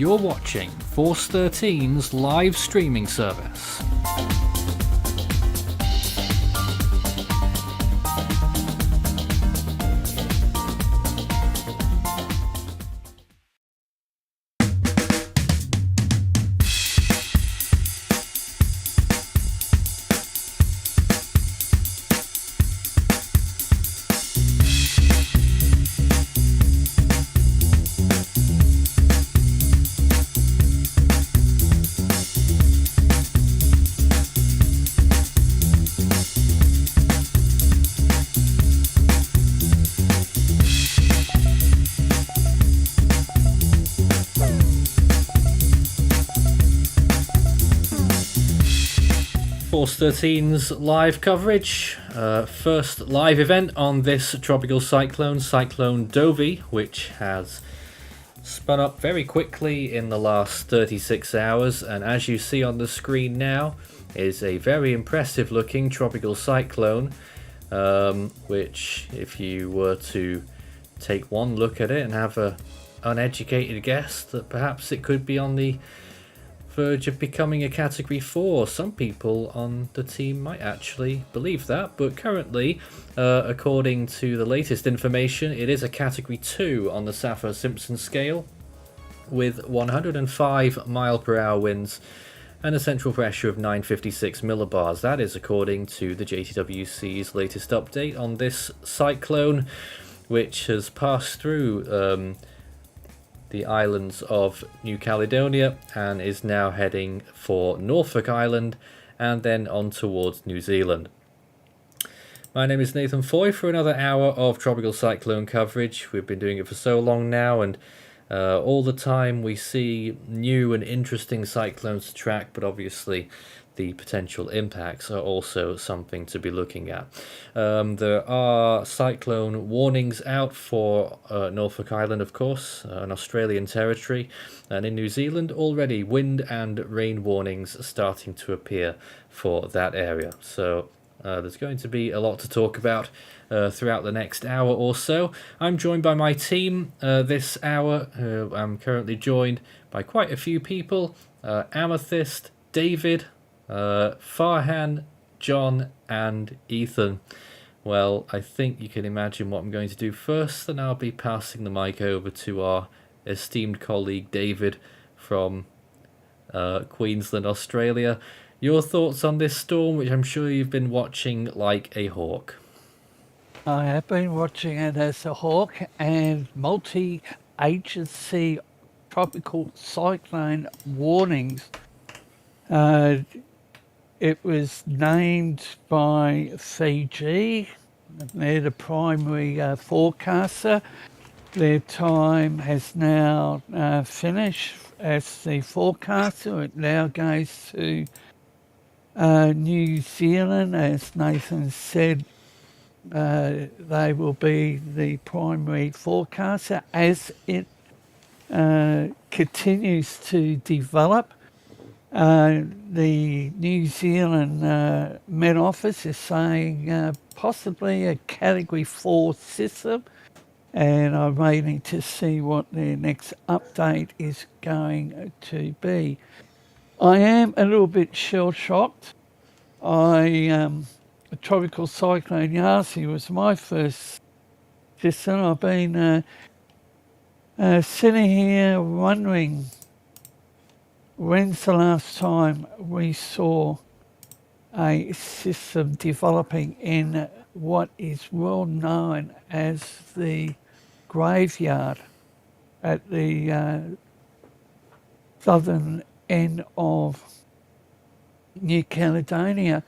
You're watching Force 13's live streaming service. Force 13's live coverage, first live event on this tropical cyclone, Cyclone Dovi, which has spun up very quickly in the last 36 hours, and as you see on the screen now is a very impressive looking tropical cyclone, which if you were to take one look at it and have a uneducated guess that perhaps it could be on the verge of becoming a Category 4. Some people on the team might actually believe that, but currently, according to the latest information, it is a Category 2 on the Saffir-Simpson scale, with 105 mile per hour winds and a central pressure of 956 millibars. That is according to the JTWC's latest update on this cyclone, which has passed through the islands of New Caledonia and is now heading for Norfolk Island and then on towards New Zealand. My name is Nathan Foy for another hour of tropical cyclone coverage. We've been doing it for so long now, and all the time we see new and interesting cyclones to track, but obviously the potential impacts are also something to be looking at. There are cyclone warnings out for Norfolk Island, of course, an Australian territory, and in New Zealand already wind and rain warnings are starting to appear for that area. So there's going to be a lot to talk about throughout the next hour or so. I'm joined by my team this hour. I'm currently joined by quite a few people. Amethyst, David, Farhan, John and Ethan. Well, I think you can imagine what I'm going to do first, and I'll be passing the mic over to our esteemed colleague David from Queensland, Australia. Your thoughts on this storm, which I'm sure you've been watching like a hawk. I have been watching it as a hawk, and multi-agency tropical cyclone warnings. It was named by Fiji. They're the primary forecaster. Their time has now finished as the forecaster. It now goes to New Zealand. As Nathan said, they will be the primary forecaster as it continues to develop. The New Zealand Met Office is saying possibly a Category 4 system, and I'm waiting to see what their next update is going to be. I am a little bit shell-shocked. Tropical Cyclone Yasi was my first system. I've been sitting here wondering, when's the last time we saw a system developing in what is well known as the graveyard at the southern end of New Caledonia?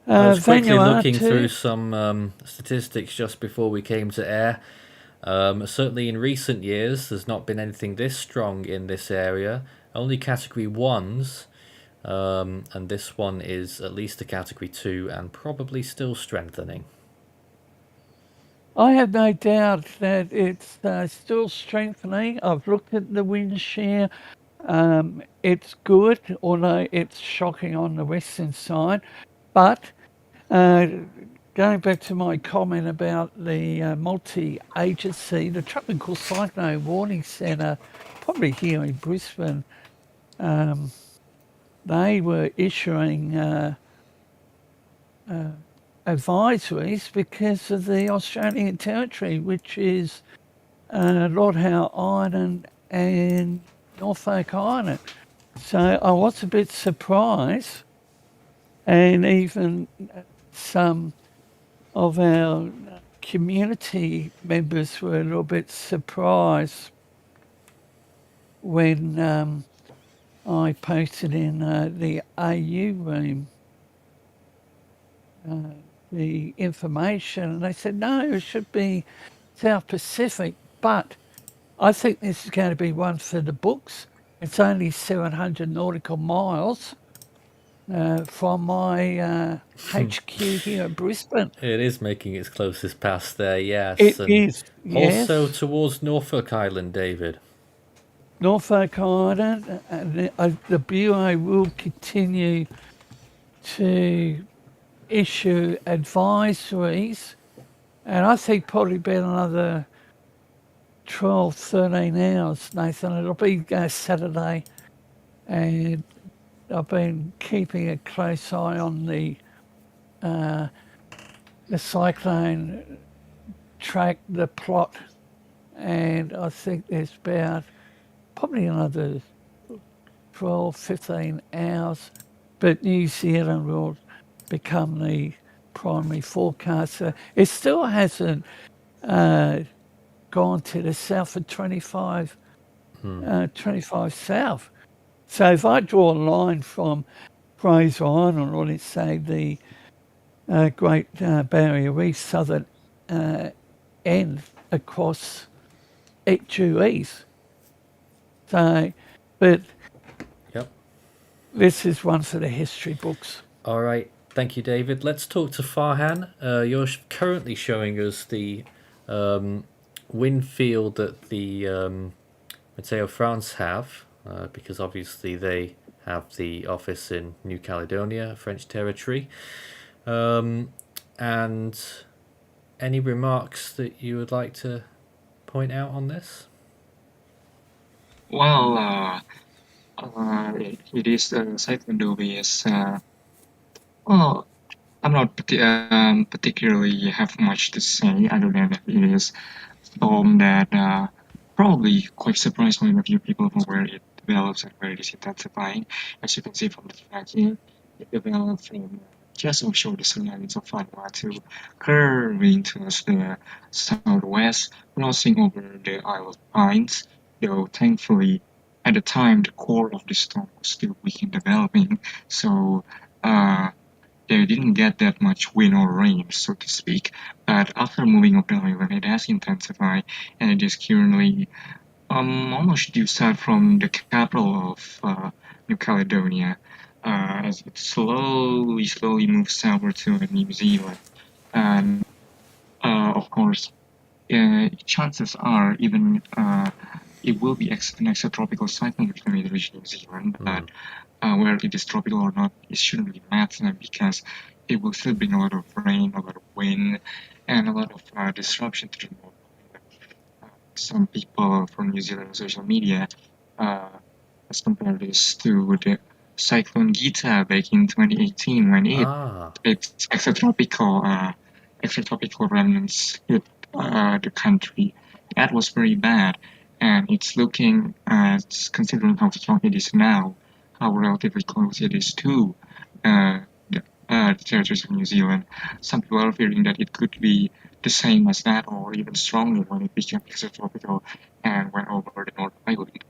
I was quickly looking through some statistics just before we came to air. Certainly in recent years, there's not been anything this strong in this area. Only Category 1s, and this one is at least a Category 2 and probably still strengthening. I have no doubt that it's still strengthening. I've looked at the wind shear. It's good, although it's shocking on the western side. But going back to my comment about the multi-agency, the Tropical Cyclone Warning Center, probably here in Brisbane, they were issuing advisories because of the Australian territory, which is Lord Howe Island and Norfolk Island. So I was a bit surprised, and even some of our community members were a little bit surprised when I posted in the AU room the information, and they said, no, it should be South Pacific, but I think this is going to be one for the books. It's only 700 nautical miles from my HQ here in Brisbane. It is making its closest pass there, yes. It And is, yes. also towards Norfolk Island, David. Norfolk Island, and the Bureau will continue to issue advisories, and I think probably about another 12, 13 hours, Nathan. It'll be Saturday, and I've been keeping a close eye on the cyclone track, the plot, and I think there's about probably another 12, 15 hours, but New Zealand will become the primary forecaster. It still hasn't gone to the south of 25 south. So if I draw a line from Fraser Island, or let's say the Great Barrier Reef southern end across it due east. So, but Yep. this is one for the history books. All right. Thank you, David. Let's talk to Farhan. You're currently showing us the wind field that the Meteo France have, because obviously they have the office in New Caledonia, French territory. And any remarks that you would like to point out on this? Well, it is Cyclone Dovi is well, I'm not particularly have much to say other than that it is a storm that probably quite surprised quite a few people from where it develops and where it is intensifying. As you can see from the track here, it developed from just offshore the islands of Vanuatu, curving towards the southwest, crossing over the Isle of Pines. Though thankfully, at the time, the core of the storm was still weak in developing, so they didn't get that much wind or rain, so to speak. But after moving up the island, it has intensified, and it is currently almost due south from the capital of New Caledonia, as it slowly moves southward to New Zealand. And of course, chances are even it will be an extratropical cyclone which may reach New Zealand, but whether it is tropical or not, it shouldn't really matter because it will still bring a lot of rain, a lot of wind, and a lot of disruption to the North Island. Some people from New Zealand social media has compared this to the Cyclone Gita back in 2018 when its extratropical remnants hit the country. That was very bad, and it's looking at, considering how strong it is now, how relatively close it is to the territories of New Zealand. Some people are fearing that it could be the same as that or even stronger when it became extratropical and went over the North Island.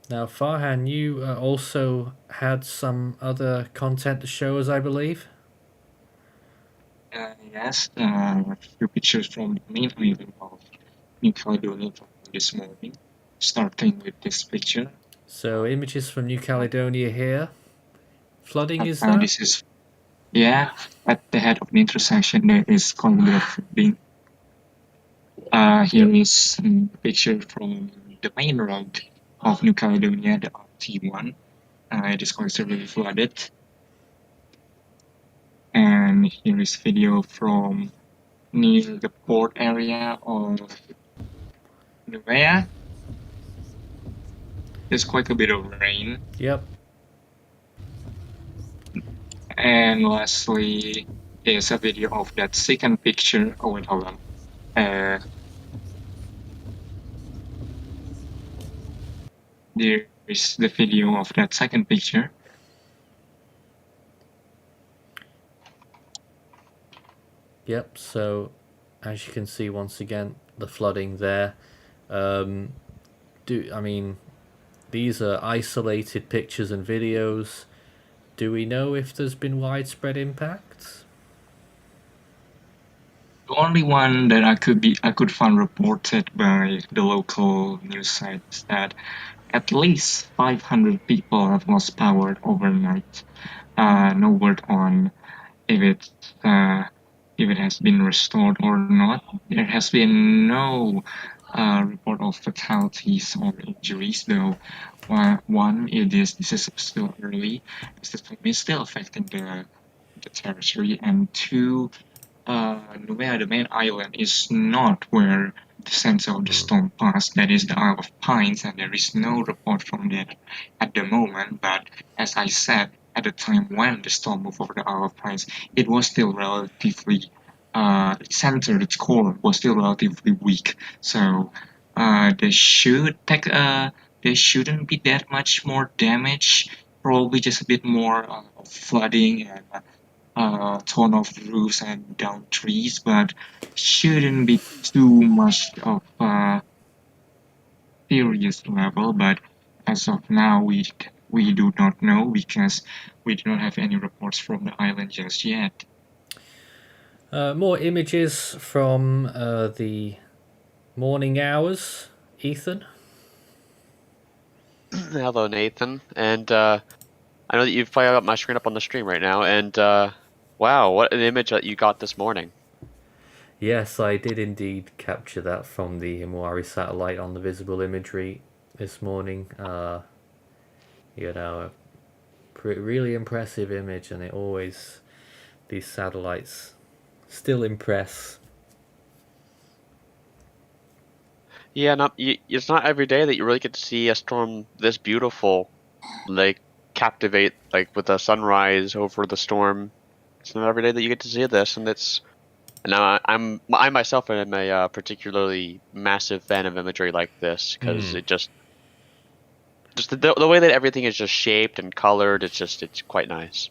Now, Farhan, you also had some other content to show us, I believe. Yes, a few pictures from the main island of New Caledonia from this morning, starting with this picture. So, images from New Caledonia here. Flooding is that? This is, yeah, at the head of the intersection there is quite a bit of flooding. Here is a picture from the main road of New Caledonia, the RT1. It is considerably flooded. And here is video from near the port area of Nuvea. There's quite a bit of rain. Yep. And lastly, is a video of that second picture. Oh wait, hold on. There is the video of that second picture. Yep, so as you can see once again, the flooding there. These are isolated pictures and videos. Do we know if there's been widespread impacts? The only one that I could find reported by the local news site is that at least 500 people have lost power overnight. No word on if it has been restored or not. There has been no report of fatalities or injuries, though. One, this is still early. The storm is still affecting the territory, and two, Nubia, the main island, is not where the center of the storm passed. That is the Isle of Pines, and there is no report from that at the moment. But as I said, at the time when the storm moved over the Isle of Pines, it was still relatively its center, its core was still relatively weak. So they shouldn't be that much more damage. Probably just a bit more of flooding and torn off roofs and down trees, but shouldn't be too much of a serious level. But as of now, we do not know because we do not have any reports from the island just yet. More images from the morning hours. Ethan? Hello, Nathan. And I know that you've probably got my screen up on the stream right now, and wow, what an image that you got this morning. Yes, I did indeed capture that from the Himawari satellite on the visible imagery this morning. Really impressive image, and these satellites still impress. Yeah, it's not every day that you really get to see a storm this beautiful, like captivate, like with a sunrise over the storm. It's not every day that you get to see this, and I myself am a particularly massive fan of imagery like this because it just the way that everything is just shaped and colored, it's quite nice.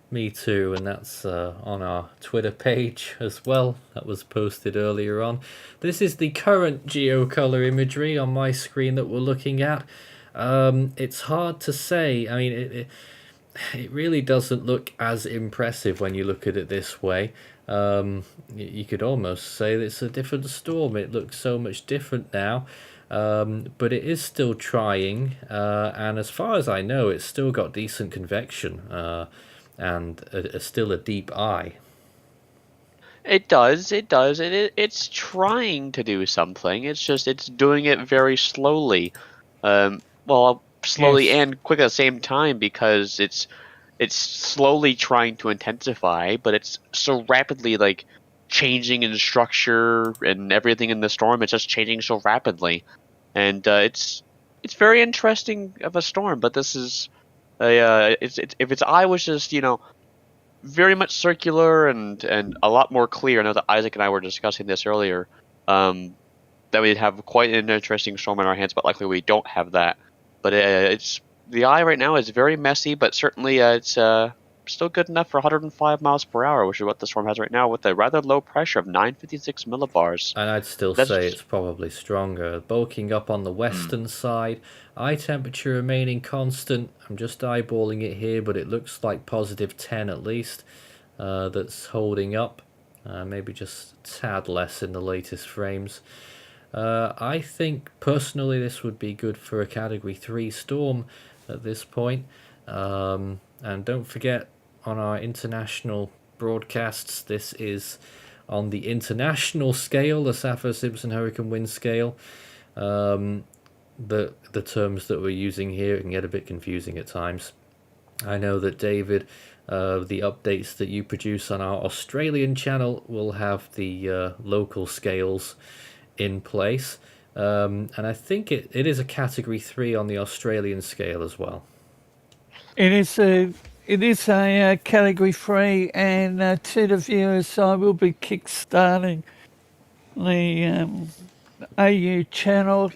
Me too, and that's on our Twitter page as well. That was posted earlier on. This is the current geocolor imagery on my screen that we're looking at. It's hard to say. I mean, it really doesn't look as impressive when you look at it this way. You could almost say that it's a different storm. It looks so much different now. But it is still trying, and as far as I know, it's still got decent convection. And still a deep eye. It does. It's trying to do something. It's doing it very slowly. Slowly Yes. and quick at the same time because it's slowly trying to intensify, but it's so rapidly like changing in structure and everything in the storm. It's just changing so rapidly, and it's very interesting of a storm. But this is. If its eye was just very much circular and a lot more clear. I know that Isaac and I were discussing this earlier. That we'd have quite an interesting storm in our hands, but luckily we don't have that. But the eye right now is very messy, but certainly it's still good enough for 105 miles per hour, which is what the storm has right now, with a rather low pressure of 956 millibars. And I'd still say it's probably stronger. Bulking up on the western side, eye temperature remaining constant. I'm just eyeballing it here, but it looks like positive 10 at least. That's holding up. Maybe just a tad less in the latest frames. I think personally this would be good for a Category 3 storm at this point. And don't forget, on our international broadcasts, this is on the international scale, the Saffir-Simpson Hurricane Wind Scale. The terms that we're using here can get a bit confusing at times. I know that David the updates that you produce on our Australian channel will have the local scales in place. And I think it is a Category 3 on the Australian scale as well. It is a Category 3, and to the viewers, I will be kickstarting the AU channel,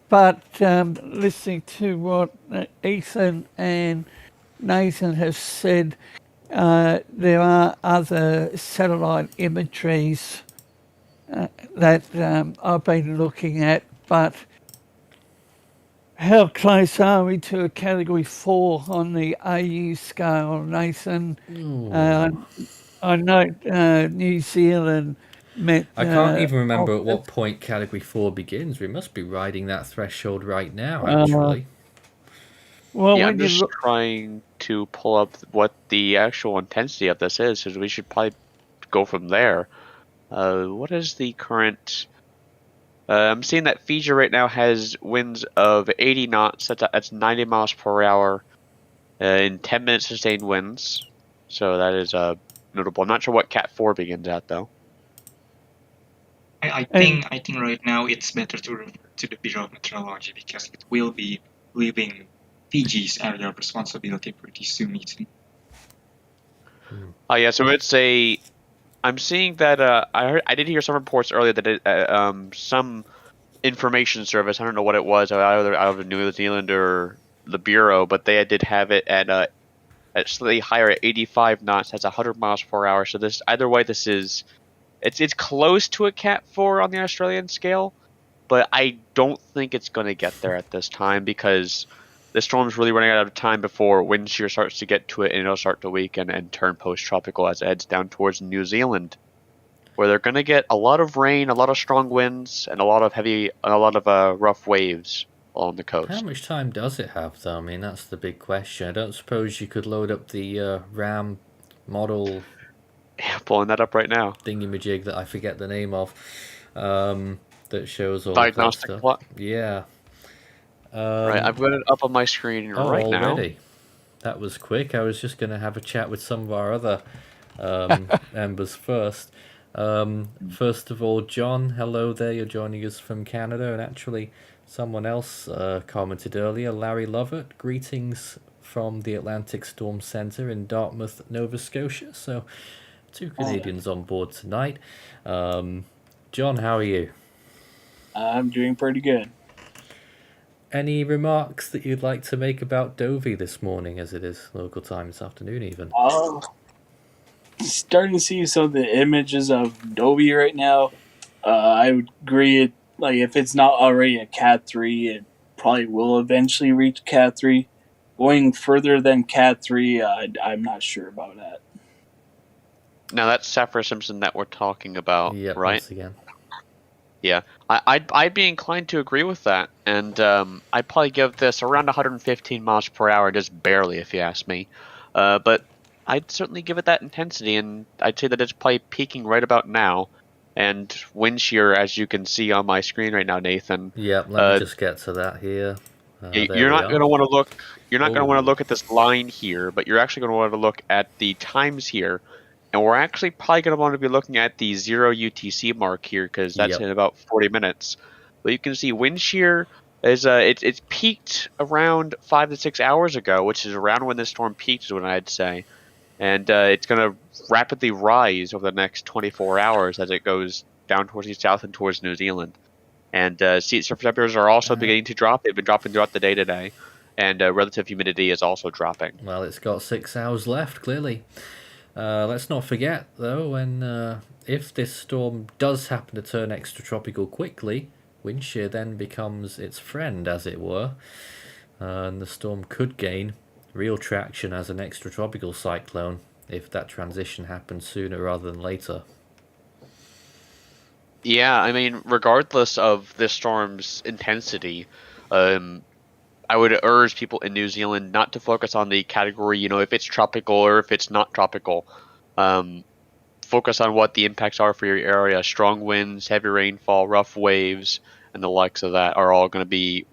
but listening to what Ethan and Nathan have said, there are other satellite imageries that I've been looking at, but how close are we to a Category 4 on the AU scale, Nathan? I know New Zealand met... I can't even remember at what point Category 4 begins. We must be riding that threshold right now, actually. Well, Yeah, when I'm you just look, trying to pull up what the actual intensity of this is, because we should probably go from there. What is the current... I'm seeing that Fiji right now has winds of 80 knots. That's 90 miles per hour in 10 minutes sustained winds. So that is notable. I'm not sure what Cat 4 begins at, though. I think right now it's better to refer to the Bureau of Meteorology because it will be leaving Fiji's area of responsibility pretty soon. Oh yeah, so it's a. I'm seeing that I did hear some reports earlier that some information service, I don't know what it was, either out of New Zealand or the Bureau, but they did have it at slightly higher at 85 knots. That's 100 miles per hour. So this either way, this is it's close to a Cat 4 on the Australian scale, but I don't think it's going to get there at this time because the storm's really running out of time before wind shear starts to get to it, and it'll start to weaken and turn post-tropical as it heads down towards New Zealand, where they're going to get a lot of rain, a lot of strong winds, and a lot of rough waves along the coast. How much time does it have, though? I mean, that's the big question. I don't suppose you could load up the RAM model... Yeah, pulling that up right now. Thingamajig that I forget the name of, that shows all Diagnostic that stuff. plot. Yeah. Right, I've got it up on my screen right now. Already. That was quick. I was just going to have a chat with some of our other members first. First of all, John, hello there. You're joining us from Canada, and actually someone else commented earlier, Larry Lovett, greetings from the Atlantic Storm Center in Dartmouth, Nova Scotia. So 2 Canadians on board tonight. John, how are you? I'm doing pretty good. Any remarks that you'd like to make about Dovey this morning, as it is local time this afternoon even? Starting to see some of the images of Dovey right now. I would agree, if it's not already a Cat 3, it probably will eventually reach Cat 3. Going further than Cat 3, I'm not sure about that. Now that's Saffir-Simpson that we're talking about, right? Once again. Yeah, I'd be inclined to agree with that, and I'd probably give this around 115 miles per hour, just barely, if you ask me. But I'd certainly give it that intensity, and I'd say that it's probably peaking right about now. And wind shear, as you can see on my screen right now, Nathan. Yep, let me just get to that here. You're not going to want to look. You're not going to want to look at this line here, but you're actually going to want to look at the times here. And we're actually probably going to want to be looking at the 0 UTC mark here because that's in about 40 minutes. But you can see wind shear is it's peaked around 5 to 6 hours ago, which is around when this storm peaked, is what I'd say. And it's going to rapidly rise over the next 24 hours as it goes down towards the south and towards New Zealand. And sea surface temperatures are also beginning to drop. They've been dropping throughout the day today. And relative humidity is also dropping. Well, it's got 6 hours left, clearly. Let's not forget, though, when if this storm does happen to turn extratropical quickly, wind shear then becomes its friend, as it were. And the storm could gain real traction as an extratropical cyclone if that transition happens sooner rather than later. Yeah, I mean, regardless of this storm's intensity, I would urge people in New Zealand not to focus on the category, if it's tropical or if it's not tropical. Focus on what the impacts are for your area. Strong winds, heavy rainfall, rough waves, and the likes of that are all going to be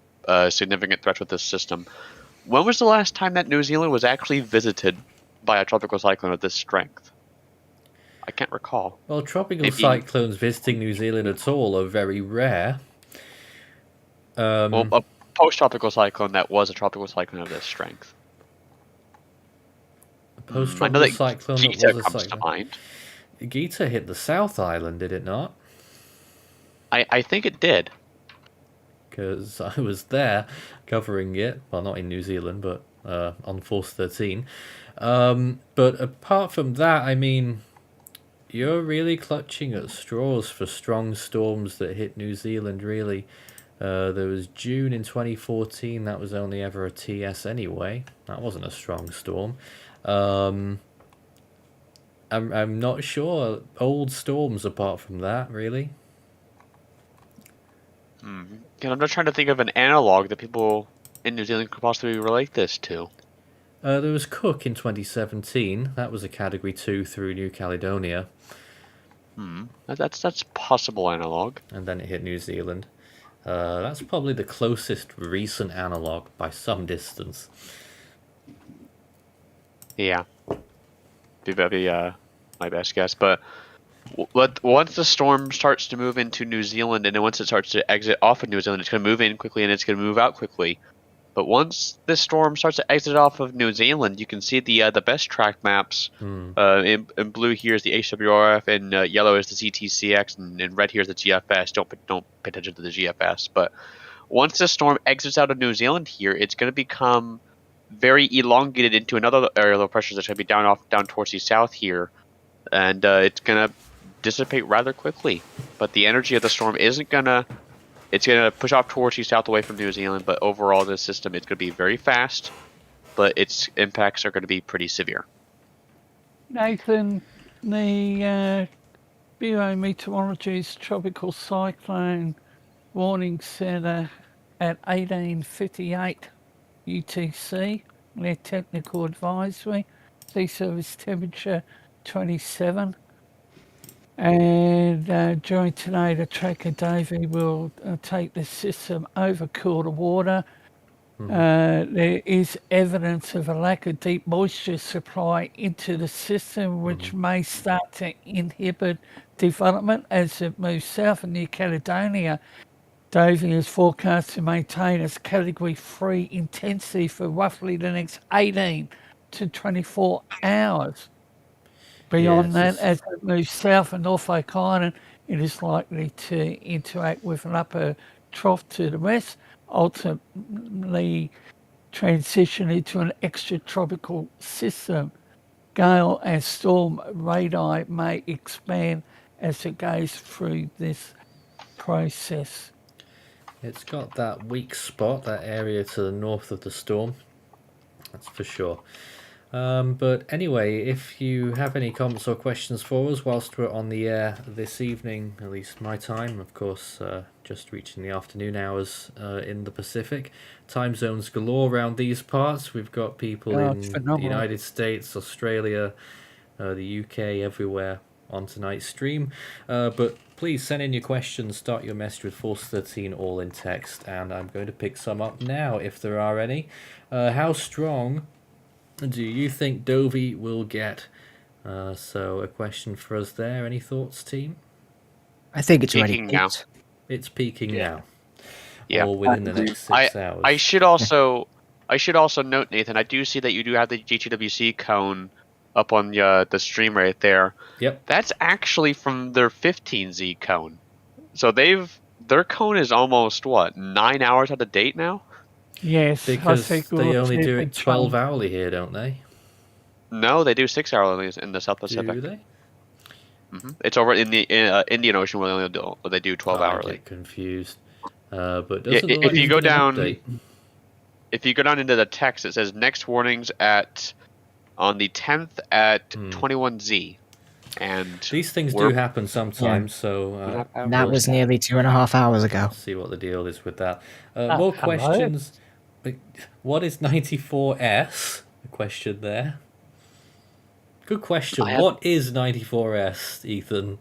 significant threats with this system. When was the last time that New Zealand was actually visited by a tropical cyclone of this strength? I can't recall. Well, tropical Maybe- cyclones visiting New Zealand at all are very rare. Well, a post-tropical cyclone that was a tropical cyclone of this strength. A I know post-tropical that cyclone that Gita was a comes to cyclone. mind. Gita hit the South Island, did it not? I think it did. Because I was there covering it. Well, not in New Zealand, but on Force 13. But apart from that, I mean, you're really clutching at straws for strong storms that hit New Zealand, really. There was June in 2014. That was only ever a TS anyway. That wasn't a strong storm. I'm not sure. Old storms apart from that, really. And I'm not trying to think of an analog that people in New Zealand could possibly relate this to. There was Cook in 2017. That was a Category 2 through New Caledonia. That's possible analog. And then it hit New Zealand. That's probably the closest recent analog by some distance. Yeah. That'd be my best guess. But once the storm starts to move into New Zealand, and then once it starts to exit off of New Zealand, it's going to move in quickly and it's going to move out quickly. But once this storm starts to exit off of New Zealand, you can see the best track maps. In blue here is the HWRF, and yellow is the CTCX, and in red here is the GFS. Don't pay attention to the GFS. But once the storm exits out of New Zealand here, it's going to become very elongated into another area of low pressure that's going to be down towards the south here, and it's going to dissipate rather quickly. But the energy of the storm isn't going to. It's going to push off towards the south away from New Zealand, but overall this system, it's going to be very fast, but its impacts are going to be pretty severe. Nathan, the Bureau of Meteorology's Tropical Cyclone Warning Center at 1858 UTC, their technical advisory, sea surface temperature 27. And during today, the tracker Dovey will take the system over cooler water. There is evidence of a lack of deep moisture supply into the system, which may start to inhibit development as it moves south. In New Caledonia, Dovey is forecast to maintain its Category 3 intensity for roughly the next 18 to 24 hours. Beyond that, as it moves south of Norfolk Island, it is likely to interact with an upper trough to the west, ultimately transition into an extratropical system. Gale and storm radii may expand as it goes through this process. It's got that weak spot, that area to the north of the storm. That's for sure. But anyway, if you have any comments or questions for us whilst we're on the air this evening, at least my time, of course, just reaching the afternoon hours in the Pacific. Time zones galore around these parts. We've got people in the United States, Australia, the UK, everywhere on tonight's stream. But please send in your questions, start your message with Force 13 all in text, and I'm going to pick some up now if there are any. How strong do you think Dovey will get? So a question for us there. Any thoughts, team? I think it's Peaking already now. peaked. It's peaking now. Yeah. Or within the next 6 hours. I should also note, Nathan, I do see that you do have the GTWC cone up on the stream right there. Yep. That's actually from their 15Z cone. So their cone is almost 9 hours out of date now? Yes, Because they only do it 12 hourly here, don't they? No, they do 6 hourly in the South Pacific. Do they? It's over in the Indian Ocean where they do 12 I hourly. get confused. But Yeah, doesn't look if like you there's go been an down, update. if you go down into the text, it says next warnings on the 10th at 21Z, and These things do happen sometimes, so And that was nearly 2.5 hours ago. see what the deal is with that. More questions. What is 94S? A question there. Good question. What is 94S, Ethan?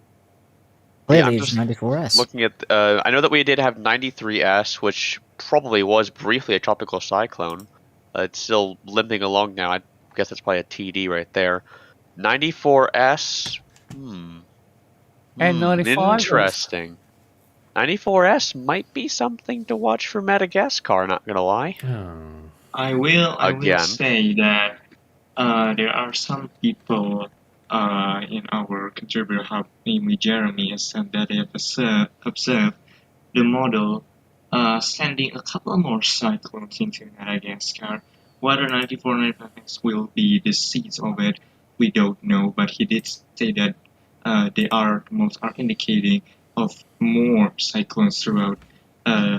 Clearly, I'm it's just 94S. looking at. I know that we did have 93S, which probably was briefly a tropical cyclone. It's still limping along now. guess that's probably a TD right there. 94S. And 95 was. Interesting. 94S might be something to watch for Madagascar, not gonna lie. I will Again. say that there are some people in our contributor hub, namely Jeremy, has said that they have observed the model sending a couple more cyclones into Madagascar. Whether 94 and 95X will be the seeds of it, we don't know, but he did say that the models are indicating of more cyclones throughout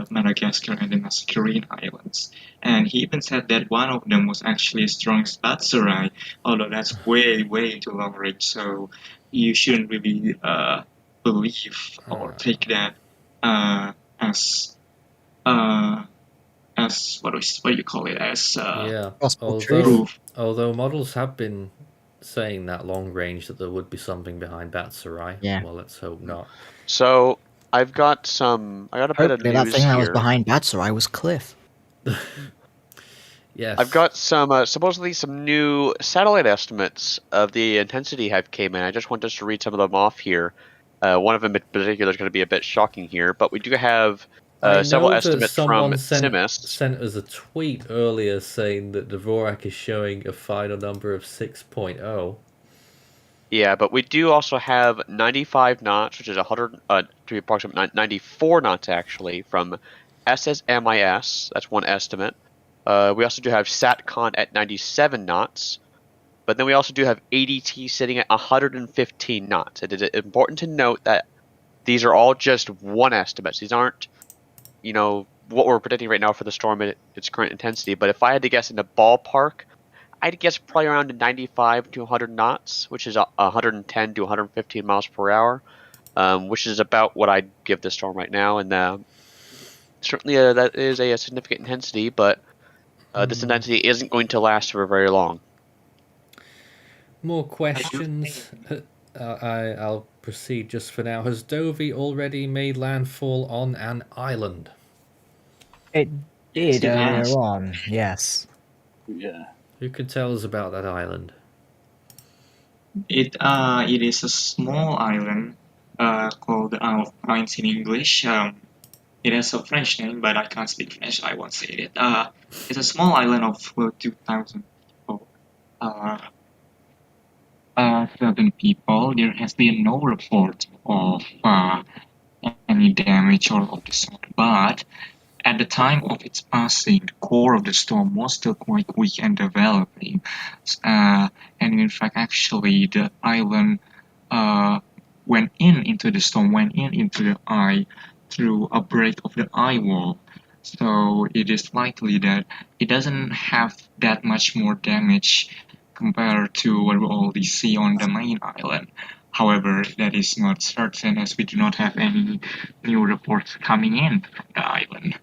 Madagascar and the Mascarene Islands. And he even said that one of them was actually as strong as Batsarai, although that's way, way too long range, so you shouldn't really believe or take that as what do you call it, as Gospel truth. proof. Although models have been saying that long range that there would be something behind Batsarai. Yeah. Well, let's hope not. So I got a bit of Hopefully that news thing that was here. behind Batsarai was Cliff. Yes. I've got some supposedly some new satellite estimates of the intensity have came in. I just want us to read some of them off here. One of them in particular is going to be a bit shocking here, but we do have several estimates from CIMIS. sent us a tweet earlier saying that Dvorak is showing a final number of 6.0. Yeah, but we do also have 95 knots, which is 100 to be approximate 94 knots actually from SSMIS. That's one estimate. We also do have SATCON at 97 knots, but then we also do have ADT sitting at 115 knots. It is important to note that these are all just one estimates. These aren't, what we're predicting right now for the storm at its current intensity. But if I had to guess in the ballpark, I'd guess probably around 95 to 100 knots, which is 110 to 115 miles per hour, which is about what I'd give this storm right now. And certainly that is a significant intensity, but this intensity isn't going to last for very long. More questions. I'll proceed just for now. Has Dovey already made landfall on an island? It Yes, did it earlier has. on, yes. Yeah. Who could tell us about that island? It is a small island called the Isle of Pines in English. It has a French name, but I can't speak French, so I won't say it. It's a small island of 2,000 people. 7 people. There has been no report of any damage or of the sort, but at the time of its passing, the core of the storm was still quite weak and developing. And in fact, actually, the island went into the eye through a break of the eye wall. So it is likely that it doesn't have that much more damage compared to what we already see on the main island. However, that is not certain as we do not have any new reports coming in from the island.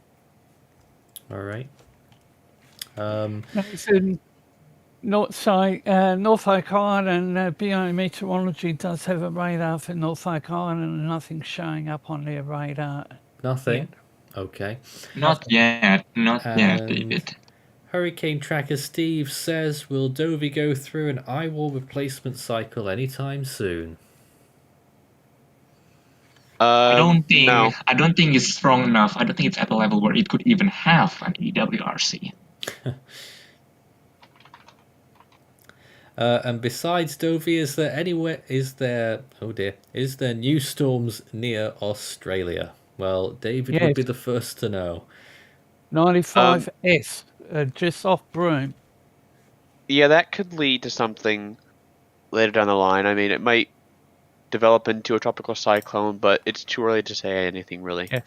All right. Norfolk Island, Bureau of Meteorology does have a radar for Norfolk Island and nothing's showing up on their radar. Nothing? Okay. Not yet, And David. Hurricane Tracker Steve says, will Dovey go through an eye wall replacement cycle anytime soon? I don't No. think it's strong enough. I don't think it's at a level where it could even have an EWRC. And besides Dovey, is there new storms near Australia? Well, David would be the first to know. 95S, just off Broome. Yeah, that could lead to something later down the line. I mean, it might develop into a tropical cyclone, but it's too early to say anything really. Yes.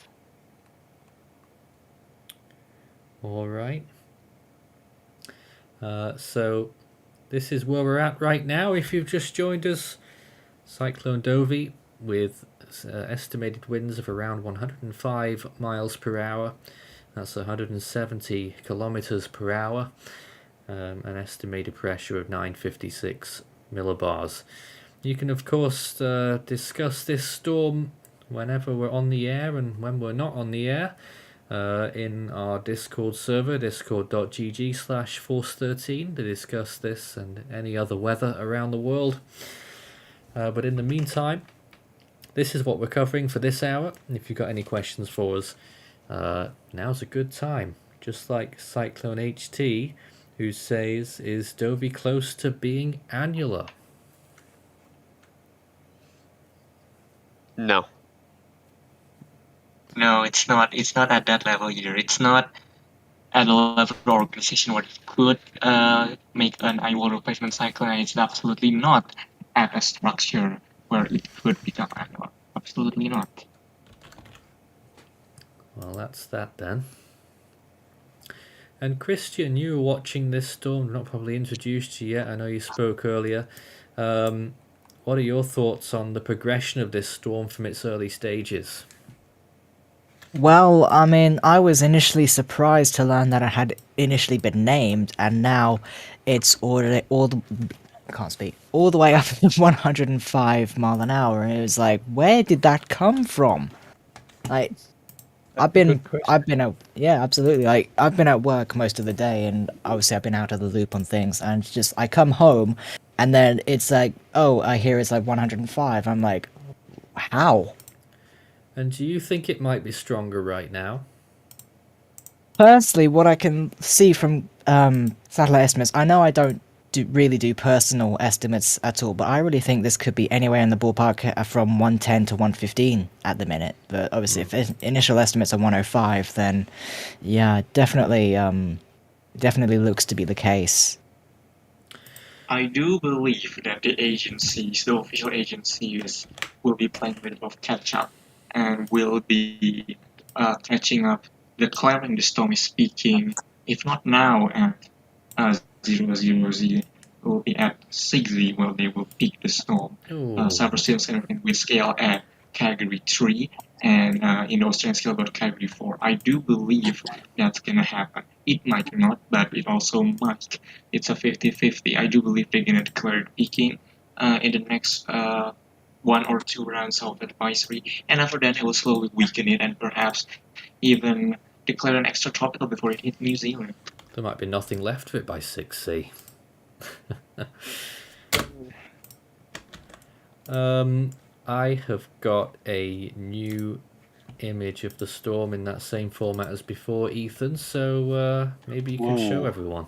All right. So this is where we're at right now. If you've just joined us, Cyclone Dovey with estimated winds of around 105 miles per hour. That's 170 kilometers per hour. An estimated pressure of 956 millibars. You can, of course, discuss this storm whenever we're on the air and when we're not on the air in our Discord server, discord.gg/force13, to discuss this and any other weather around the world. But in the meantime, this is what we're covering for this hour. And if you've got any questions for us, now's a good time. Just like Cyclone HT, who says, is Dovey close to being annular? No. No, it's not. It's not at that level either. It's not at a level of organization where it could make an annual replacement cycle, and it's absolutely not at a structure where it could become annual. Absolutely not. Well, that's that then. And Christian, you were watching this storm. Not probably introduced you yet. I know you spoke earlier. What are your thoughts on the progression of this storm from its early stages? Well, I mean, I was initially surprised to learn that it had initially been named, and now it's all the way up to 105 mile an hour. And it was like, where did that come from? Like, I've been absolutely. Like, I've been at work most of the day, and obviously I've been out of the loop on things. And just I come home, and then it's like, oh, I hear it's like 105. I'm like, how? And do you think it might be stronger right now? Personally, what I can see from satellite estimates, I know I don't really do personal estimates at all, but I really think this could be anywhere in the ballpark from 110 to 115 at the minute. But obviously, if initial estimates are 105, then yeah, definitely looks to be the case. I do believe that the official agencies, will be playing a bit of catch up and will be catching up. The cloud and the storm is speaking, if not now at 000, will be at 6Z where they will peak the storm. Cyber Sales Center will scale at category 3 and in the Australian scale about category 4. I do believe that's going to happen. It might not, but it also might. It's a 50-50. I do believe they're going to declare it peaking in the next 1 or 2 rounds of advisory, and after that I will slowly weaken it and perhaps even declare an extratropical before it hits New Zealand. There might be nothing left of it by 6C. I have got a new image of the storm in that same format as before, Ethan, so maybe you can show everyone.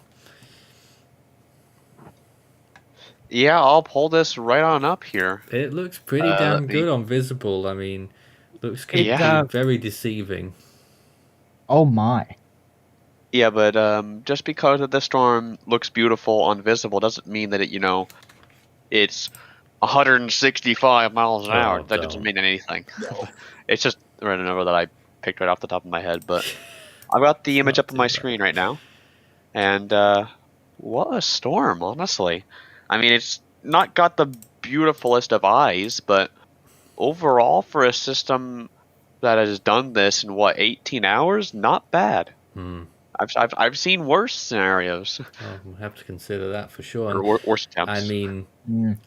Yeah, I'll pull this right on up here. It looks pretty damn good on visible. I mean, looks very deceiving. Oh my. Yeah, but just because the storm looks beautiful on visible doesn't mean that it's 165 miles an hour. That doesn't mean anything. No. It's just a random number that I picked right off the top of my head. But I've got the image up on my screen right now, and what a storm, honestly. I mean, it's not got the beautifulest of eyes, but overall, for a system that has done this in 18 hours, not bad. I've seen worse scenarios. Oh, we'll have to consider that for sure. Or worse attempts. I mean,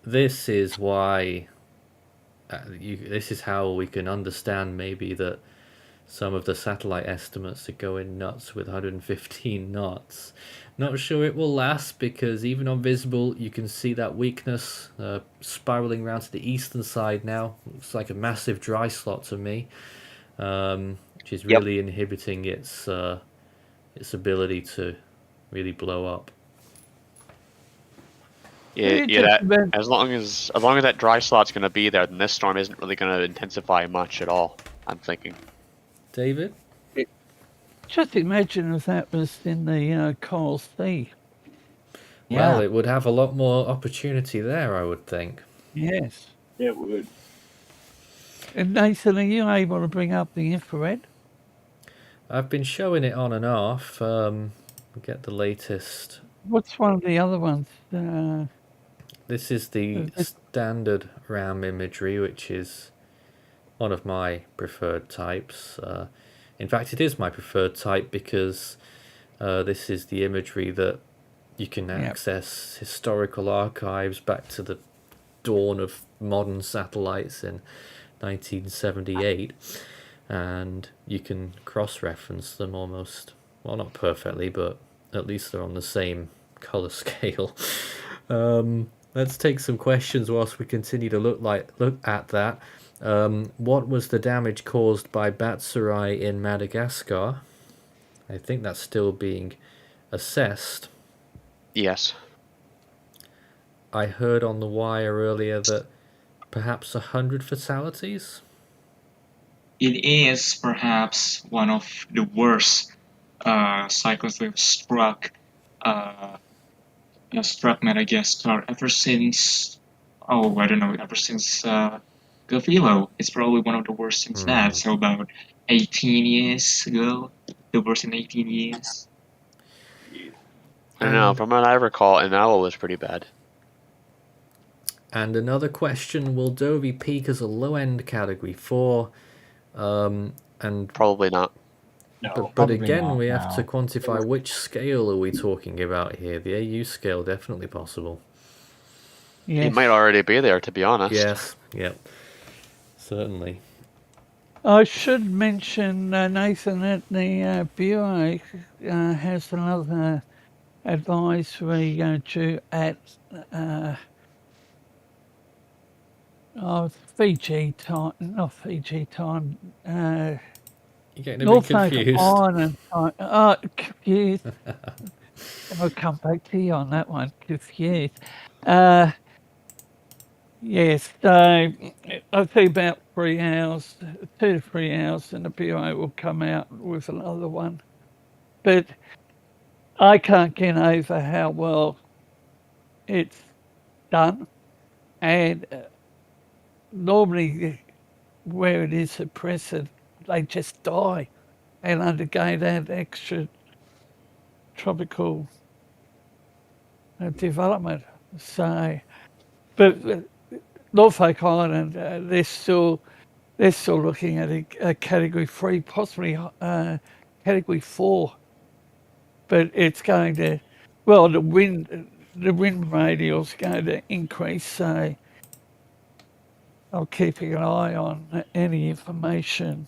this is why. This is how we can understand maybe that some of the satellite estimates are going nuts with 115 knots. Not sure it will last, because even on visible you can see that weakness spiraling around to the eastern side now. Looks like a massive dry slot to me, which is really inhibiting its ability to really blow up. As long as that dry slot's going to be there, then this storm isn't really going to intensify much at all, I'm thinking. David? Just imagine if that was in the Coral Sea. Well, it would have a lot more opportunity there, I would think. Yes. It would. And Nathan, are you able to bring up the infrared? I've been showing it on and off. Get the latest. What's one of the other ones? This is the standard RAM imagery, which is one of my preferred types. In fact, it is my preferred type because this is the imagery that you can access historical archives back to the dawn of modern satellites in 1978. and you can cross-reference them almost, well, not perfectly, but at least they're on the same color scale. Let's take some questions whilst we continue to look at that. What was the damage caused by Batsarai in Madagascar? I think that's still being assessed. Yes. I heard on the wire earlier that perhaps 100 fatalities? It is perhaps one of the worst cyclones that struck Madagascar ever since, I don't know, ever since Gavilo. It's probably one of the worst since that. So about 18 years ago, the worst in 18 years. I don't know. From what I recall, Inala was pretty bad. And another question, will Dovey peak as a low-end Category 4? And Probably not. No. but again, we have to quantify which scale are we talking about here. The AU scale, definitely possible. Yes. It might already be there, to be honest. Yes, yep, certainly. I should mention, Nathan, that the Bureau has another advisory due at Fiji time, not Fiji time, You're getting a bit Norfolk confused. Island time. Confused. I'll come back to you on that one. Confused. Yes, so I think about 3 hours, 2 to 3 hours, and the Bureau will come out with another one. But I can't get over how well it's done. And normally, where it is suppressed, they just die and undergo that extra tropical development. So, but Norfolk Island, they're still looking at a Category 3, possibly Category 4. But it's going to, well, the wind radius is going to increase. So I'm keeping an eye on any information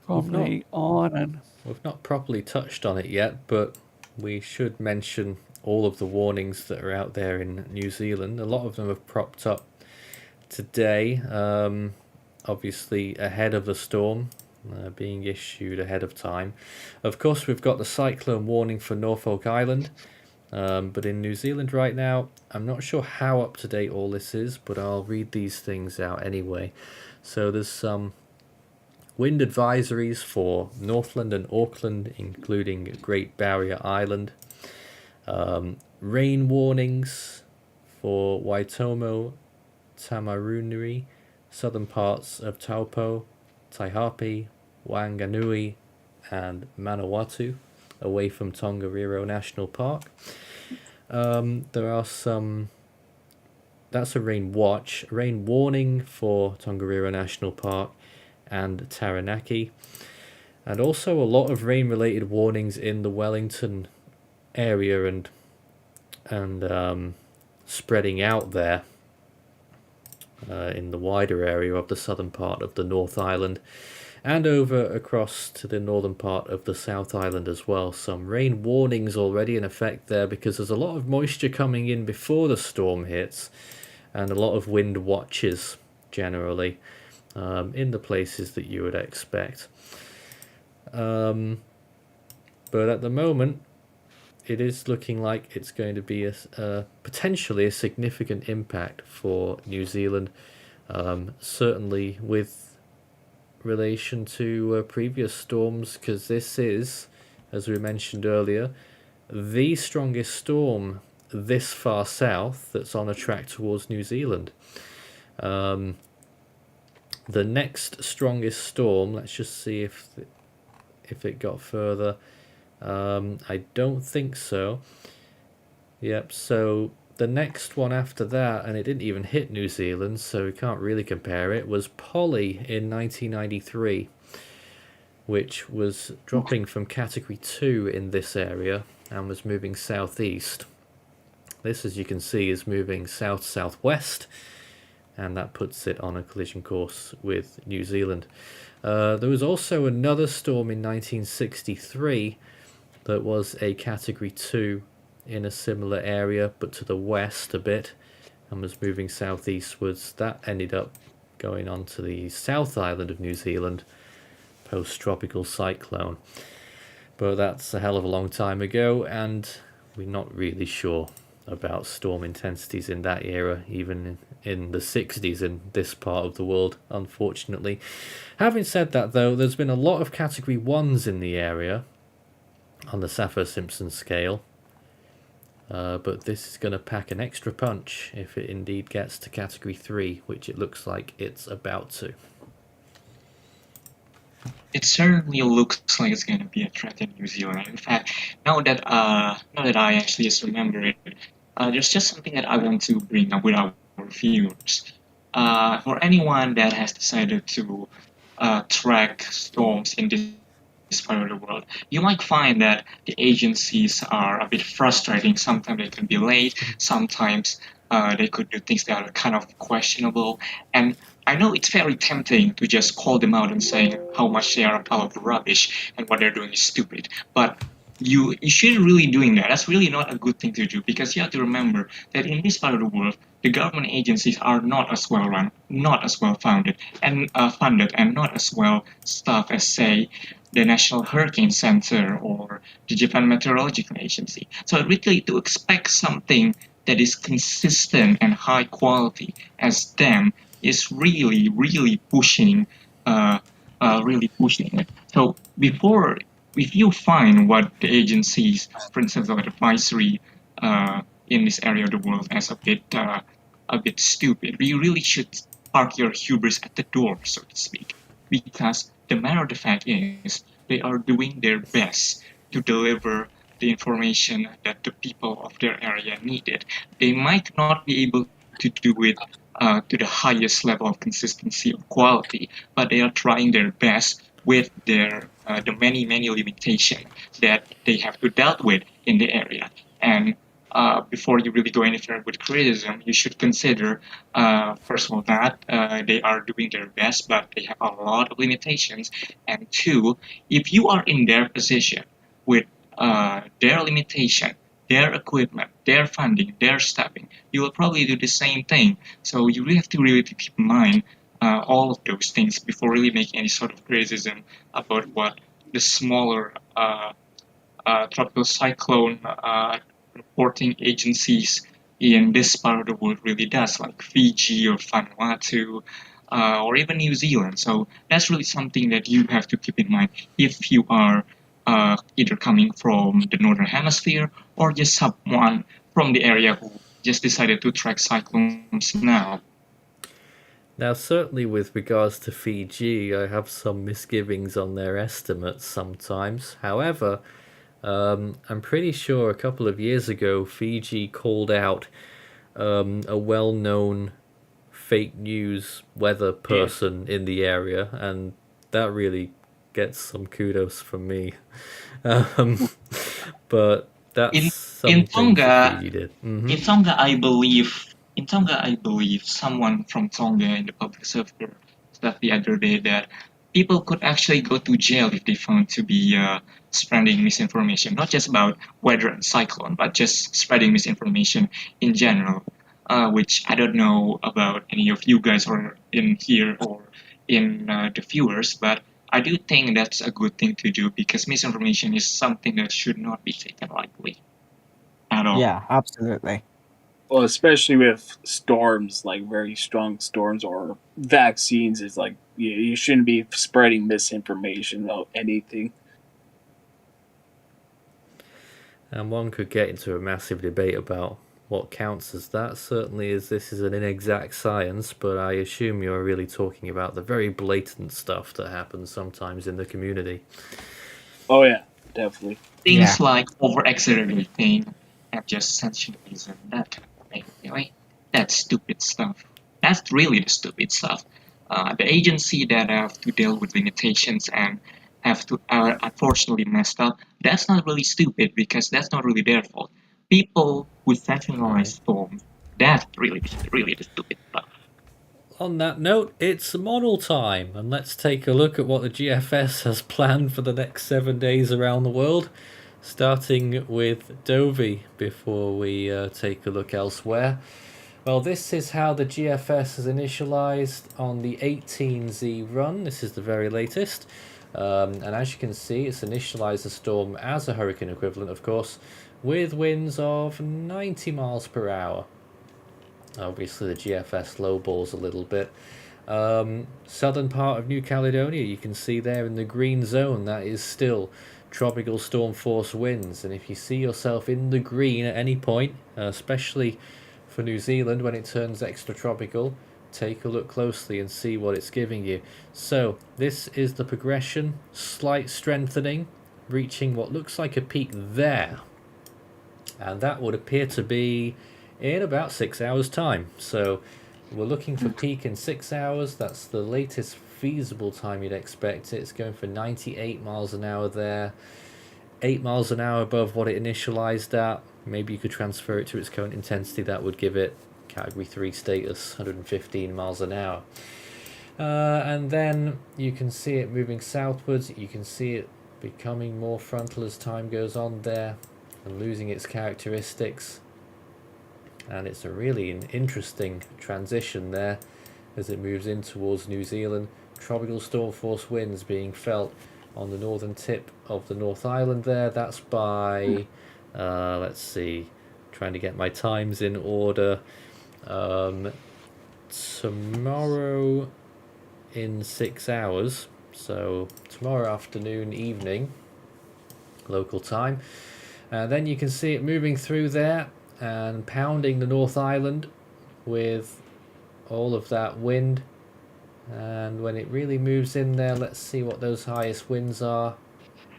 from the island. We've not properly touched on it yet, but we should mention all of the warnings that are out there in New Zealand. A lot of them have propped up today, obviously ahead of the storm, being issued ahead of time. Of course, we've got the cyclone warning for Norfolk Island, but in New Zealand right now, I'm not sure how up to date all this is, but I'll read these things out anyway. So there's some wind advisories for Northland and Auckland, including Great Barrier Island. Rain warnings for Waitomo, Tamarunui, southern parts of Taupo, Taihape, Wanganui, and Manawatu, away from Tongariro National Park. There are some. That's a rain watch, a rain warning for Tongariro National Park and Taranaki, and also a lot of rain-related warnings in the Wellington area and spreading out there in the wider area of the southern part of the North Island and over across to the northern part of the South Island as well. Some rain warnings already in effect there because there's a lot of moisture coming in before the storm hits and a lot of wind watches generally in the places that you would expect. But at the moment, it is looking like it's going to be potentially a significant impact for New Zealand, certainly with relation to previous storms, because this is, as we mentioned earlier, the strongest storm this far south that's on a track towards New Zealand. The next strongest storm, let's just see if it got further. I don't think so. Yep, so the next one after that, and it didn't even hit New Zealand, so we can't really compare it, was Polly in 1993, which was dropping from Category 2 in this area and was moving southeast. This, as you can see, is moving south-southwest and that puts it on a collision course with New Zealand. There was also another storm in 1963 that was a Category 2 in a similar area, but to the west a bit, and was moving southeastwards. That ended up going on to the South Island of New Zealand, post-tropical cyclone. But that's a hell of a long time ago, and we're not really sure about storm intensities in that era, even in the 60s in this part of the world, unfortunately. Having said that, though, there's been a lot of Category 1s in the area on the Saffir-Simpson scale, but this is going to pack an extra punch if it indeed gets to Category 3, which it looks like it's about to. It certainly looks like it's going to be a threat in New Zealand. In fact, now that I actually just remember it, there's just something that I want to bring up with our viewers. For anyone that has decided to track storms in this part of the world, you might find that the agencies are a bit frustrating. Sometimes they can be late. Sometimes they could do things that are kind of questionable. And I know it's very tempting to just call them out and say how much they are a pile of rubbish and what they're doing is stupid. But you shouldn't really doing that. That's really not a good thing to do, because you have to remember that in this part of the world, the government agencies are not as well run, not as well funded, and not as well staffed as, say, the National Hurricane Center or the Japan Meteorological Agency. So really, to expect something that is consistent and high quality as them is really, really pushing it. So if you find what the agencies, for instance, like advisory in this area of the world as a bit stupid, you really should park your hubris at the door, so to speak, because the matter of the fact is they are doing their best to deliver the information that the people of their area needed. They might not be able to do it to the highest level of consistency or quality, but they are trying their best with their the many limitations that they have to deal with in the area. And before you really go any further with criticism, you should consider, first of all, that they are doing their best, but they have a lot of limitations. And two, if you are in their position with their limitation, their equipment, their funding, their staffing, you will probably do the same thing. So you really have to keep in mind all of those things before really making any sort of criticism about what the smaller tropical cyclone reporting agencies in this part of the world really does, like Fiji or Vanuatu or even New Zealand. So that's really something that you have to keep in mind if you are either coming from the northern hemisphere or just someone from the area who just decided to track cyclones now. Now, certainly with regards to Fiji, I have some misgivings on their estimates sometimes. However, I'm pretty sure a couple of years ago, Fiji called out a well-known fake news weather person in the area, and that really gets some kudos from me. But that's something Tonga, Fiji did. In Tonga, I believe someone from Tonga in the public sector said the other day that people could actually go to jail if they found to be spreading misinformation, not just about weather and cyclone, but just spreading misinformation in general, which I don't know about any of you guys or in here or in the viewers, but I do think that's a good thing to do, because misinformation is something that should not be taken lightly at all. Yeah, absolutely. Well, especially with storms, like very strong storms or vaccines, it's like you shouldn't be spreading misinformation about anything. And one could get into a massive debate about what counts as that. Certainly, as this is an inexact science, but I assume you're really talking about the very blatant stuff that happens sometimes in the community. Oh yeah, definitely. Things like over-exaggerating and just sensationalism, that kind of thing, really. That's stupid stuff. That's really the stupid stuff. The agency that have to deal with limitations and have to unfortunately messed up, that's not really stupid, because that's not really their fault. People who sensationalize storms, that's really the stupid stuff. on that note, it's model time, and let's take a look at what the GFS has planned for the next 7 days around the world, starting with Dovey before we take a look elsewhere. Well, this is how the GFS has initialized on the 18Z run. This is the very latest. And as you can see, it's initialized the storm as a hurricane equivalent, of course, with winds of 90 miles per hour. Obviously, the GFS lowballs a little bit. Southern part of New Caledonia, you can see there in the green zone, that is still tropical storm force winds. And if you see yourself in the green at any point, especially for New Zealand when it turns extratropical, take a look closely and see what it's giving you. So this is the progression, slight strengthening, reaching what looks like a peak there, and that would appear to be in about 6 hours time. So we're looking for peak in 6 hours. That's the latest feasible time you'd expect. It's going for 98 miles an hour there, 8 miles an hour above what it initialized at. Maybe you could transfer it to its current intensity. That would give it Category 3 status, 115 miles an hour. And then you can see it moving southwards. You can see it becoming more frontal as time goes on there and losing its characteristics. And it's a really interesting transition there as it moves in towards New Zealand. Tropical storm force winds being felt on the northern tip of the North Island there. That's by, let's see, trying to get my times in order. Tomorrow in 6 hours, so tomorrow afternoon, evening, local time. Then you can see it moving through there and pounding the North Island with all of that wind. And when it really moves in there, let's see what those highest winds are.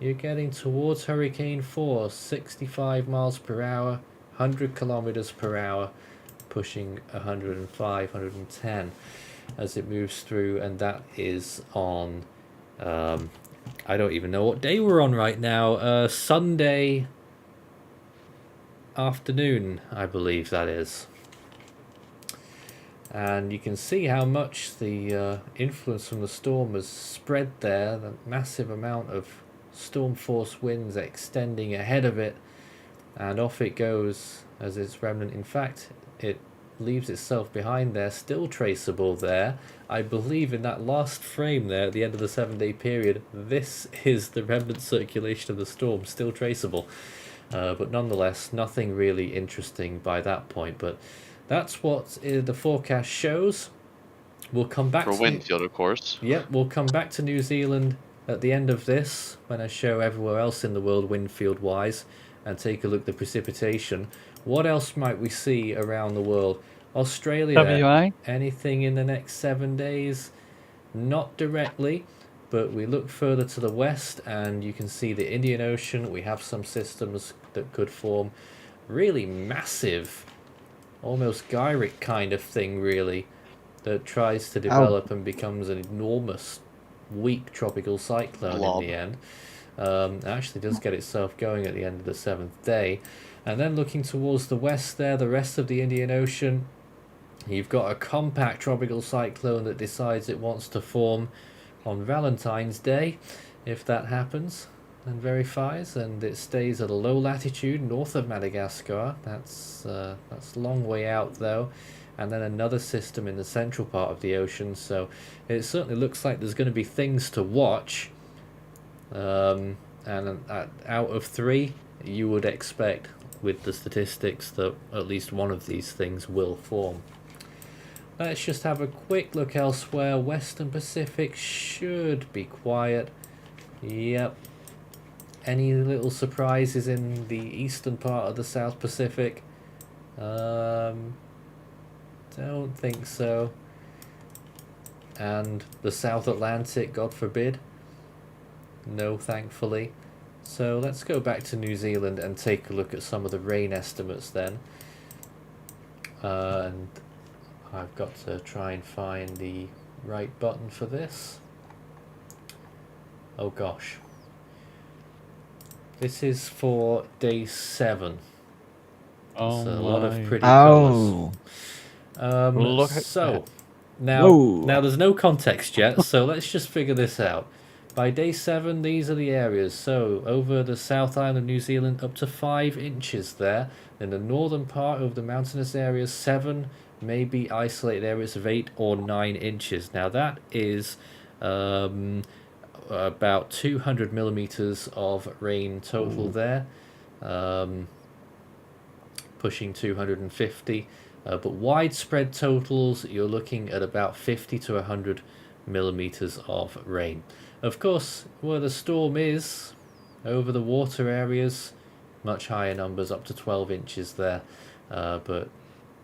You're getting towards hurricane force, 65 miles per hour, 100 kilometers per hour, pushing 105, 110 as it moves through. And that is on, I don't even know what day we're on right now, Sunday afternoon, I believe that is. And you can see how much the influence from the storm has spread there, the massive amount of storm force winds extending ahead of it, and off it goes as its remnant. In fact, it leaves itself behind there, still traceable there. I believe in that last frame there at the end of the 7-day period, this is the remnant circulation of the storm, still traceable. But nonetheless, nothing really interesting by that point. But that's what the forecast shows. We'll come back for wind field, of course. Yep, we'll come back to New Zealand at the end of this when I show everywhere else in the world wind field wise and take a look at the precipitation. What else might we see around the world? Australia, WA? anything in the next 7 days? Not directly, but we look further to the west and you can see the Indian Ocean. We have some systems that could form really massive, almost gyric kind of thing really, that tries to develop and becomes an enormous weak tropical cyclone in the end. It actually does get itself going at the end of the 7th day. And then looking towards the west there, the rest of the Indian Ocean, you've got a compact tropical cyclone that decides it wants to form on Valentine's Day, if that happens and verifies, and it stays at a low latitude north of Madagascar. That's a long way out though. And then another system in the central part of the ocean, so it certainly looks like there's going to be things to watch. And out of 3, you would expect with the statistics that at least one of these things will form. Let's just have a quick look elsewhere. Western Pacific should be quiet. Yep. Any little surprises in the eastern part of the South Pacific? Don't think so. And the South Atlantic, God forbid? No, thankfully. So let's go back to New Zealand and take a look at some of the rain estimates then. And I've got to try and find the right button for this. Oh gosh. This is for day 7. Oh, so a lot of pretty Oh. colours. Look at So, Now there's no context yet, so let's just figure this out. By day 7, these are the areas. So over the South Island of New Zealand, up to 5 inches there. In the northern part of the mountainous areas, 7, maybe isolated areas of 8 or 9 inches. Now that is about 200 millimeters of rain total there, pushing 250. But widespread totals, you're looking at about 50 to 100 millimeters of rain. Of course, where the storm is, over the water areas, much higher numbers, up to 12 inches there. But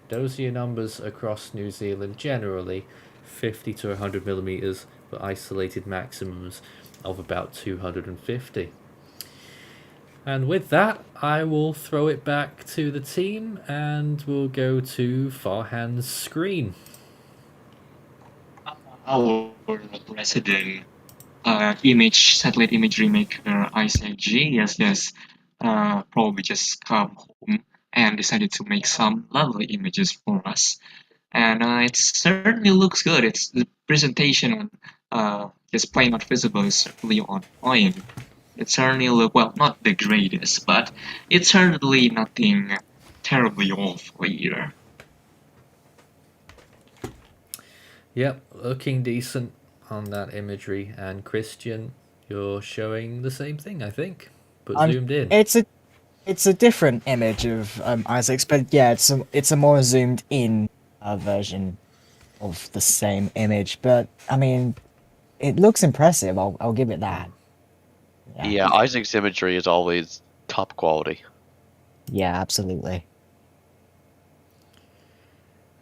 those are your numbers across New Zealand, generally 50 to 100 millimeters, but isolated maximums of about 250. And with that, I will throw it back to the team, and we'll go to Farhan's screen. Our resident satellite imagery maker Isaac G, yes, probably just come home and decided to make some lovely images for us. And it certainly looks good. It's the presentation on just plain not visible is certainly on point. It certainly look well, not the greatest, but it's certainly nothing terribly awful either. Yep, looking decent on that imagery. And Christian, you're showing the same thing, I think, but zoomed in. It's a different image of Isaac's, but yeah, it's a more zoomed in version of the same image. But I mean, it looks impressive. I'll give it that. Yeah, Isaac's imagery is always top quality. Yeah, absolutely.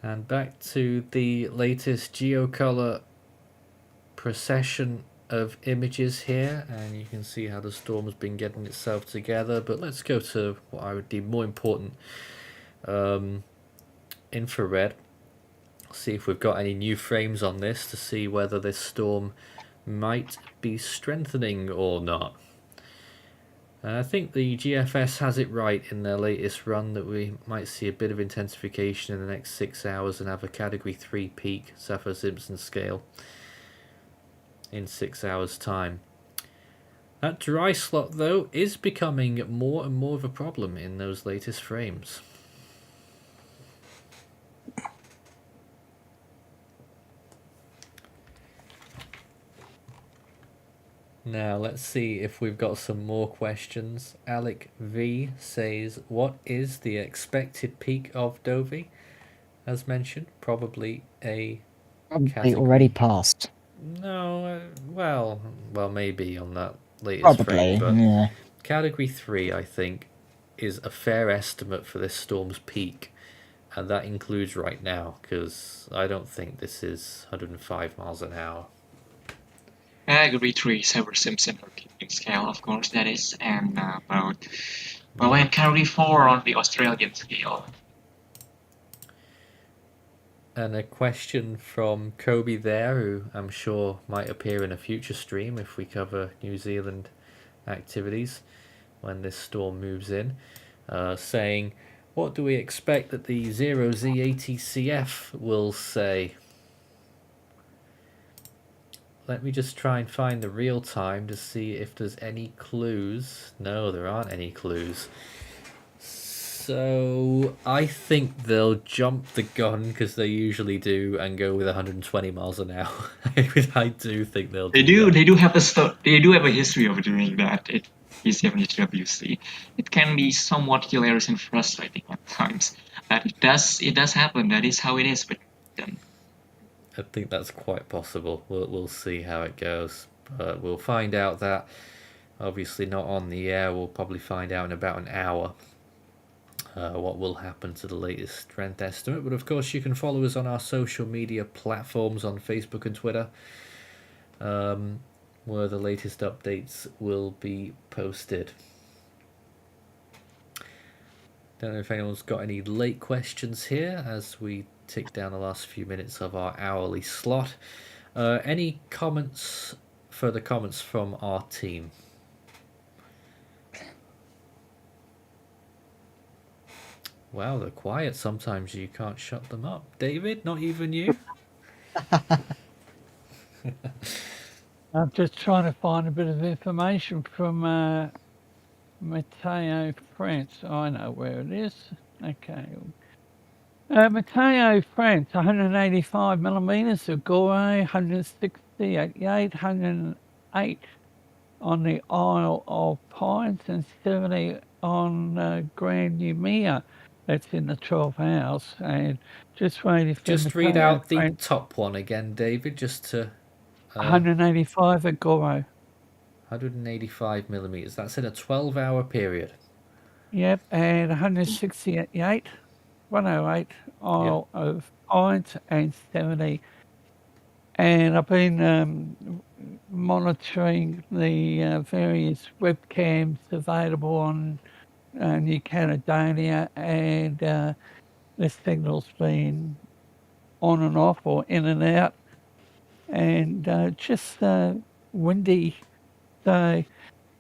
And back to the latest geocolor procession of images here, and you can see how the storm has been getting itself together. But let's go to what I would deem more important, infrared. See if we've got any new frames on this to see whether this storm might be strengthening or not. I think the GFS has it right in their latest run that we might see a bit of intensification in the next 6 hours and have a Category 3 peak, Saffir-Simpson scale, in 6 hours' time. That dry slot, though, is becoming more and more of a problem in those latest frames. Now let's see if we've got some more questions. Alec V says, what is the expected peak of Dovey? As mentioned, probably a Probably already passed. No, well, maybe on that latest Probably, frame, but yeah. Category 3, I think, is a fair estimate for this storm's peak, and that includes right now, because I don't think this is 105 miles an hour. Category 3 Saffir-Simpson peaking scale, of course, that is, and and Category 4 on the Australian scale. And a question from Kobe there, who I'm sure might appear in a future stream if we cover New Zealand activities when this storm moves in, saying, what do we expect that the 0Z80CF will say? Let me just try and find the real time to see if there's any clues. No, there aren't any clues. So I think they'll jump the gun, because they usually do, and go with 120 miles an hour. I do think they'll do that. They do have a history of doing that. It is WC. It can be somewhat hilarious and frustrating at times, but it does happen. That is how it is with them. I think that's quite possible. We'll see how it goes, but we'll find out that. Obviously not on the air. We'll probably find out in about an hour what will happen to the latest strength estimate. But of course, you can follow us on our social media platforms on Facebook and Twitter, where the latest updates will be posted. Don't know if anyone's got any late questions here as we tick down the last few minutes of our hourly slot. Any further comments from our team? Wow, they're quiet. Sometimes you can't shut them up. David, not even you? I'm just trying to find a bit of information from Matteo, France. Oh, I know where it is. Okay. Matteo, France, 185 millimeters of Gore, 168, 108 on the Isle of Pines, and 70 on Grand Numia. That's in the 12 hours. And just waiting for Just Matteo, read out the France, top one again, David, just to 185 at Gore. 185 millimeters. That's in a 12-hour period. Yep, and 168, 108 Isle of Pines, and 70. And I've been monitoring the various webcams available on New Caledonia, and the signal's been on and off or in and out, and just windy. So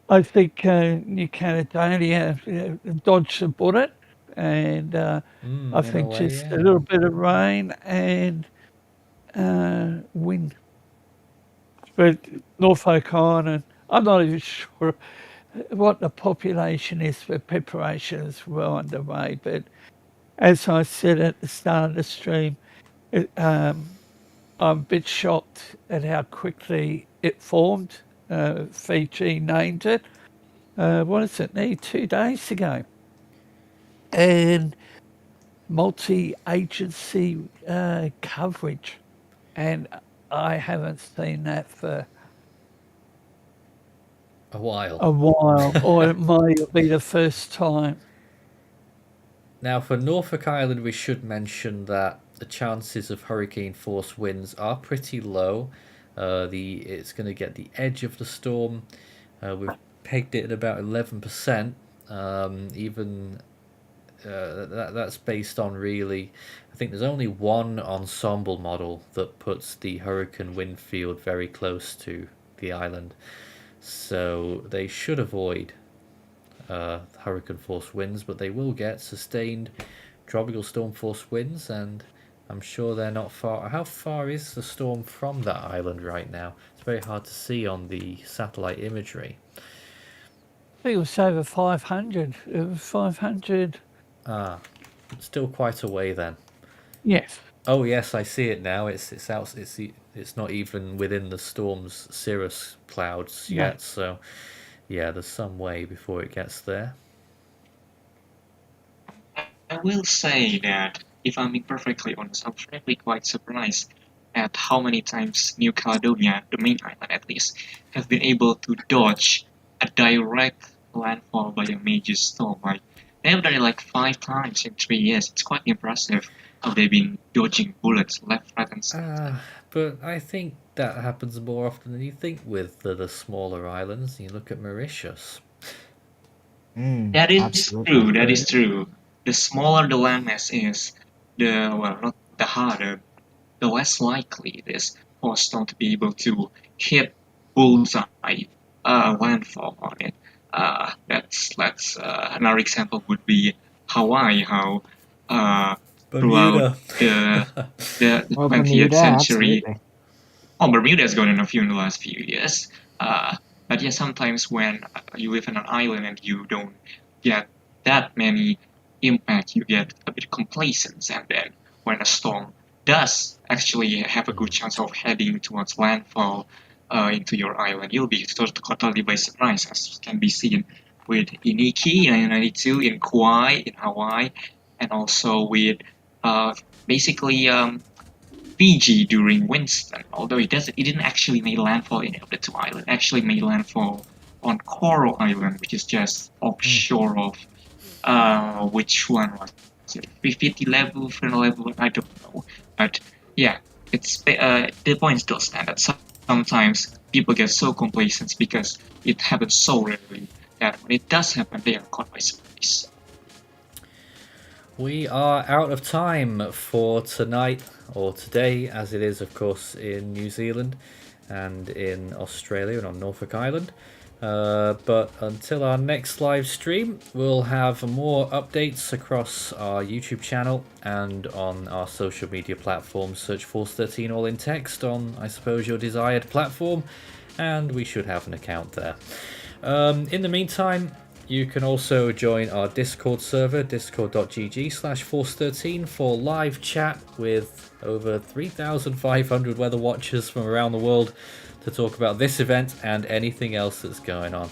I think New Caledonia dodged a bullet, and I In think a way, just yeah. a little bit of rain and wind. But Norfolk Island, I'm not even sure what the population is for preparation is well underway. But as I said at the start of the stream, I'm a bit shocked at how quickly it formed. Fiji named it. What is it now? 2 days ago. And multi-agency coverage. And I haven't seen that for A while. or it might be the first time. Now, for Norfolk Island, we should mention that the chances of hurricane force winds are pretty low. It's going to get the edge of the storm. We've pegged it at about 11%. That's based on really, I think there's only one ensemble model that puts the hurricane wind field very close to the island. So they should avoid hurricane force winds, but they will get sustained tropical storm force winds, and I'm sure they're not far. How far is the storm from that island right now? It's very hard to see on the satellite imagery. I think it was over 500. 500. Still quite a way then. Yes. Oh yes, I see it now. It's out. It's not even within the storm's cirrus clouds No. yet. So yeah, there's some way before it gets there. I will say that, if I'm being perfectly honest, I'm frankly quite surprised at how many times New Caledonia, the main island at least, have been able to dodge a direct landfall by a major storm. Like, they have done it like 5 times in 3 years. It's quite impressive how they've been dodging bullets left, right, and center. But I think that happens more often than you think with the smaller islands. You look at Mauritius. That is absolutely. true. That is true. The smaller the landmass is, not the harder, the less likely it is for a storm to be able to hit bullseye landfall on it. That's another example would be Hawaii. How Bermuda. throughout the Well, 20th Bermuda, century, absolutely. Bermuda's gotten a few in the last few years. But yeah, sometimes when you live in an island and you don't get that many impact, you get a bit complacent, and then when a storm does actually have a good chance of heading towards landfall into your island, you'll be totally by surprise, as can be seen with Iniki in 1992, in Kauai, in Hawaii, and also with basically Fiji during Winston, although it didn't actually make landfall in any of the 2 islands. It actually made landfall on Coral Island, which is just offshore of which one was it? 50 level, final level, I don't know. But yeah, it's the point still stands that sometimes people get so complacent because it happens so rarely that when it does happen, they are caught by surprise. We are out of time for tonight, or today, as it is, of course, in New Zealand and in Australia and on Norfolk Island. But until our next live stream, we'll have more updates across our YouTube channel and on our social media platforms. Search Force 13 all in text on, I suppose, your desired platform, and we should have an account there. In the meantime, you can also join our Discord server, discord.gg/Force13, for live chat with over 3,500 weather watchers from around the world to talk about this event and anything else that's going on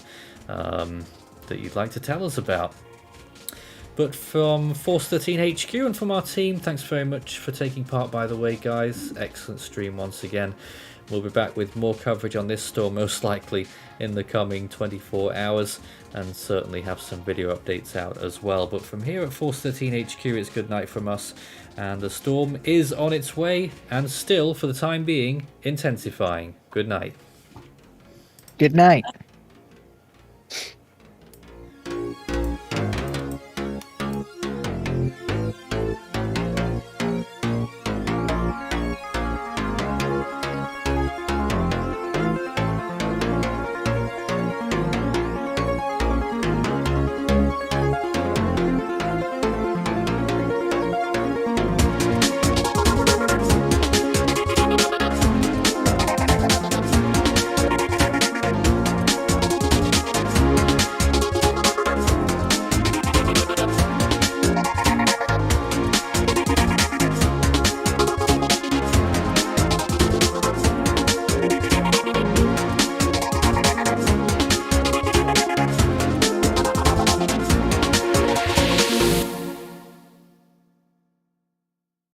that you'd like to tell us about. But from Force 13 HQ and from our team, thanks very much for taking part, by the way, guys. Excellent stream once again. We'll be back with more coverage on this storm, most likely in the coming 24 hours, and certainly have some video updates out as well. But from here at Force 13 HQ, it's good night from us, and the storm is on its way and still, for the time being, intensifying. Good night. Good night.